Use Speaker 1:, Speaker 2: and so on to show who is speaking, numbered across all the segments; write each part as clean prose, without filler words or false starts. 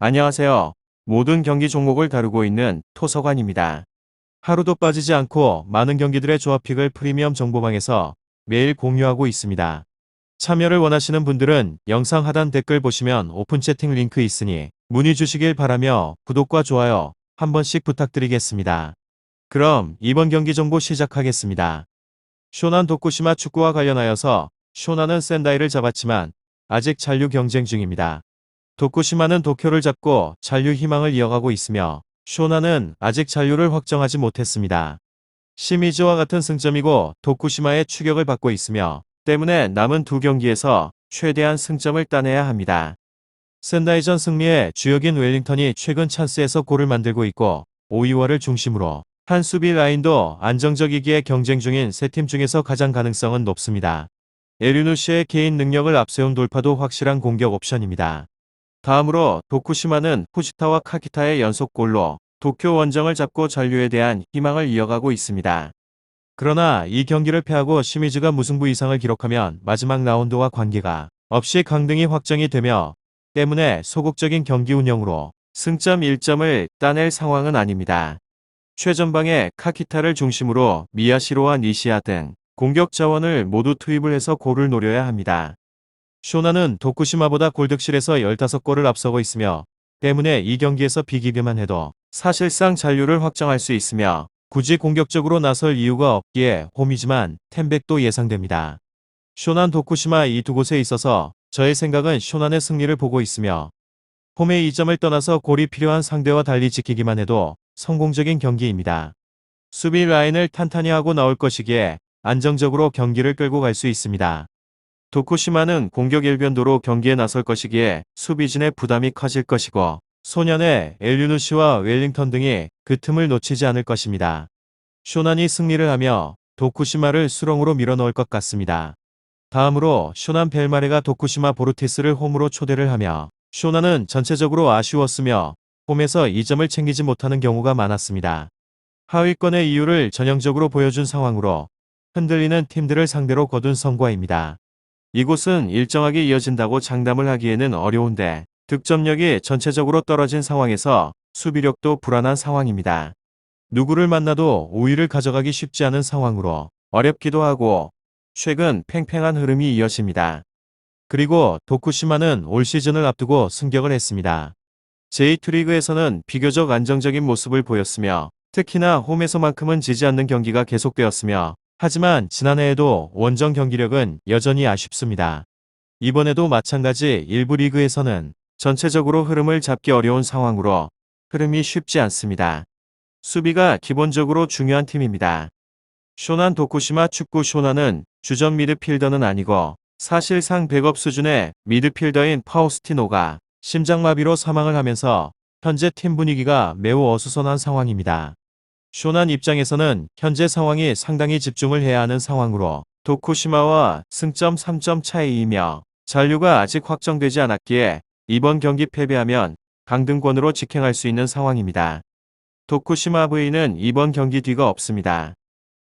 Speaker 1: 안녕하세요. 모든 경기 종목을 다루고 있는 토서관입니다. 하루도 빠지지 않고 많은 경기들의 조합픽을 프리미엄 정보방에서 매일 공유하고 있습니다. 참여를 원하시는 분들은 영상 하단 댓글 보시면 오픈 채팅 링크 있으니 문의 주시길 바라며 구독과 좋아요 한 번씩 부탁드리겠습니다. 그럼 이번 경기 정보 시작하겠습니다. 쇼난 도쿠시마 축구와 관련하여서 쇼난은 센다이를 잡았지만 아직 잔류 경쟁 중입니다. 도쿠시마는 도쿄를 잡고 잔류 희망을 이어가고 있으며 쇼나는 아직 잔류를 확정하지 못했습니다. 시미즈와 같은 승점이고 도쿠시마의 추격을 받고 있으며 때문에 남은 두 경기에서 최대한 승점을 따내야 합니다. 센다이전 승리에 주역인 웰링턴이 최근 찬스에서 골을 만들고 있고 오이와를 중심으로 한 수비 라인도 안정적이기에 경쟁 중인 세 팀 중에서 가장 가능성은 높습니다. 에류누시의 개인 능력을 앞세운 돌파도 확실한 공격 옵션입니다. 다음으로 도쿠시마는 후지타와 카키타의 연속골로 도쿄 원정을 잡고 잔류에 대한 희망을 이어가고 있습니다. 그러나 이 경기를 패하고 시미즈가 무승부 이상을 기록하면 마지막 라운드와 관계가 없이 강등이 확정이 되며 때문에 소극적인 경기 운영으로 승점 1점을 따낼 상황은 아닙니다. 최전방에 카키타를 중심으로 미야시로와 니시야 등 공격 자원을 모두 투입을 해서 골을 노려야 합니다. 쇼나는 도쿠시마보다 골득실에서 15골을 앞서고 있으며 때문에 이 경기에서 비기기만 해도 사실상 잔류를 확정할 수 있으며 굳이 공격적으로 나설 이유가 없기에 홈이지만 템백도 예상됩니다. 쇼난 도쿠시마 이 두 곳에 있어서 저의 생각은 쇼난의 승리를 보고 있으며 홈의 이점을 떠나서 골이 필요한 상대와 달리 지키기만 해도 성공적인 경기입니다. 수비 라인을 탄탄히 하고 나올 것이기에 안정적으로 경기를 끌고 갈 수 있습니다. 도쿠시마는 공격 일변도로 경기에 나설 것이기에 수비진의 부담이 커질 것이고 소년의 엘유누시와 웰링턴 등이 그 틈을 놓치지 않을 것입니다. 쇼난이 승리를 하며 도쿠시마를 수렁으로 밀어넣을 것 같습니다. 다음으로 쇼난 벨마레가 도쿠시마 보르티스를 홈으로 초대를 하며 쇼난은 전체적으로 아쉬웠으며 홈에서 2점을 챙기지 못하는 경우가 많았습니다. 하위권의 이유를 전형적으로 보여준 상황으로 흔들리는 팀들을 상대로 거둔 성과입니다. 이곳은 일정하게 이어진다고 장담을 하기에는 어려운데 득점력이 전체적으로 떨어진 상황에서 수비력도 불안한 상황입니다. 누구를 만나도 우위를 가져가기 쉽지 않은 상황으로 어렵기도 하고 최근 팽팽한 흐름이 이어집니다. 그리고 도쿠시마는 올 시즌을 앞두고 승격을 했습니다. J2 리그에서는 비교적 안정적인 모습을 보였으며 특히나 홈에서만큼은 지지 않는 경기가 계속되었으며 하지만 지난해에도 원정 경기력은 여전히 아쉽습니다. 이번에도 마찬가지 일부 리그에서는 전체적으로 흐름을 잡기 어려운 상황으로 흐름이 쉽지 않습니다. 수비가 기본적으로 중요한 팀입니다. 쇼난 도쿠시마 축구 쇼난은 주전 미드필더는 아니고 사실상 백업 수준의 미드필더인 파우스티노가 심장마비로 사망을 하면서 현재 팀 분위기가 매우 어수선한 상황입니다. 쇼난 입장에서는 현재 상황이 상당히 집중을 해야 하는 상황으로 도쿠시마와 승점 3점 차이이며 잔류가 아직 확정되지 않았기에 이번 경기 패배하면 강등권으로 직행할 수 있는 상황입니다. 도쿠시마 V는 이번 경기 뒤가 없습니다.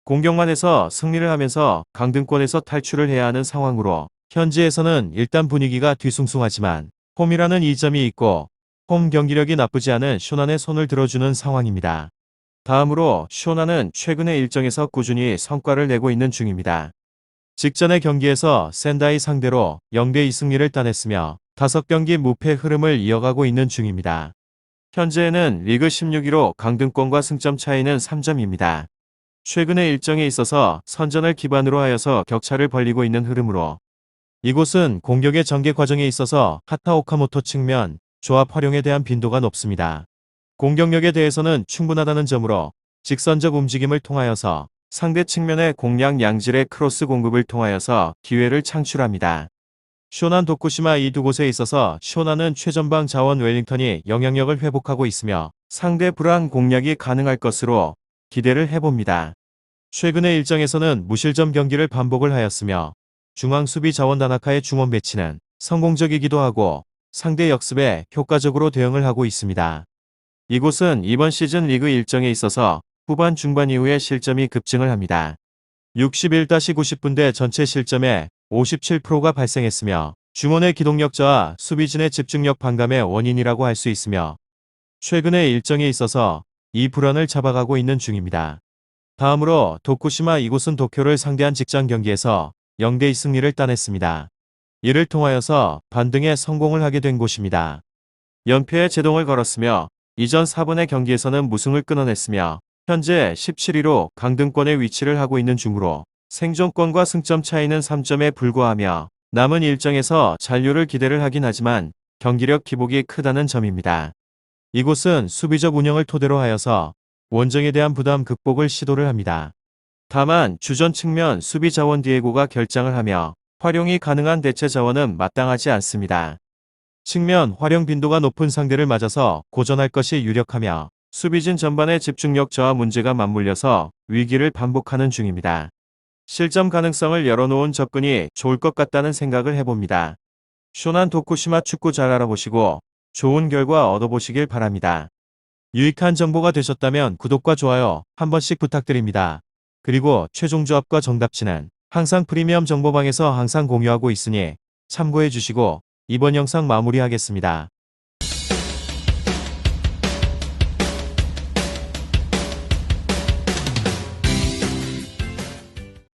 Speaker 1: 공격만 해서 승리를 하면서 강등권에서 탈출을 해야 하는 상황으로 현지에서는 일단 분위기가 뒤숭숭하지만 홈이라는 이점이 있고 홈 경기력이 나쁘지 않은 쇼난의 손을 들어주는 상황입니다. 다음으로 쇼난은 최근의 일정에서 꾸준히 성과를 내고 있는 중입니다. 직전의 경기에서 센다이 상대로 0대2 승리를 따냈으며 5경기 무패 흐름을 이어가고 있는 중입니다. 현재는 리그 16위로 강등권과 승점 차이는 3점입니다. 최근의 일정에 있어서 선전을 기반으로 하여서 격차를 벌리고 있는 흐름으로 이곳은 공격의 전개 과정에 있어서 하타 오카모토 측면 조합 활용에 대한 빈도가 높습니다. 공격력에 대해서는 충분하다는 점으로 직선적 움직임을 통하여서 상대 측면의 공략 양질의 크로스 공급을 통하여서 기회를 창출합니다. 쇼난 도쿠시마 이 두 곳에 있어서 쇼난은 최전방 자원 웰링턴이 영향력을 회복하고 있으며 상대 불안 공략이 가능할 것으로 기대를 해봅니다. 최근의 일정에서는 무실점 경기를 반복을 하였으며 중앙 수비 자원 다나카의 중원 배치는 성공적이기도 하고 상대 역습에 효과적으로 대응을 하고 있습니다. 이곳은 이번 시즌 리그 일정에 있어서 후반 중반 이후에 실점이 급증을 합니다. 61-90분대 전체 실점의 57%가 발생했으며 주문의 기동력 저하, 수비진의 집중력 반감의 원인이라고 할 수 있으며 최근에 일정에 있어서 이 불안을 잡아가고 있는 중입니다. 다음으로 도쿠시마 이곳은 도쿄를 상대한 직전 경기에서 0대2 승리를 따냈습니다. 이를 통하여서 반등에 성공을 하게 된 곳입니다. 연패에 제동을 걸었으며 이전 4번의 경기에서는 무승을 끊어냈으며 현재 17위로 강등권에 위치를 하고 있는 중으로 생존권과 승점 차이는 3점에 불과하며 남은 일정에서 잔류를 기대를 하긴 하지만 경기력 기복이 크다는 점입니다. 이곳은 수비적 운영을 토대로 하여서 원정에 대한 부담 극복을 시도를 합니다. 다만 주전 측면 수비 자원 디에고가 결장을 하며 활용이 가능한 대체 자원은 마땅하지 않습니다. 측면 활용 빈도가 높은 상대를 맞아서 고전할 것이 유력하며 수비진 전반의 집중력 저하 문제가 맞물려서 위기를 반복하는 중입니다. 실점 가능성을 열어놓은 접근이 좋을 것 같다는 생각을 해봅니다. 쇼난 도쿠시마 축구 잘 알아보시고 좋은 결과 얻어보시길 바랍니다. 유익한 정보가 되셨다면 구독과 좋아요 한 번씩 부탁드립니다. 그리고 최종 조합과 정답치는 항상 프리미엄 정보방에서 항상 공유하고 있으니 참고해 주시고 이번 영상 마무리하겠습니다.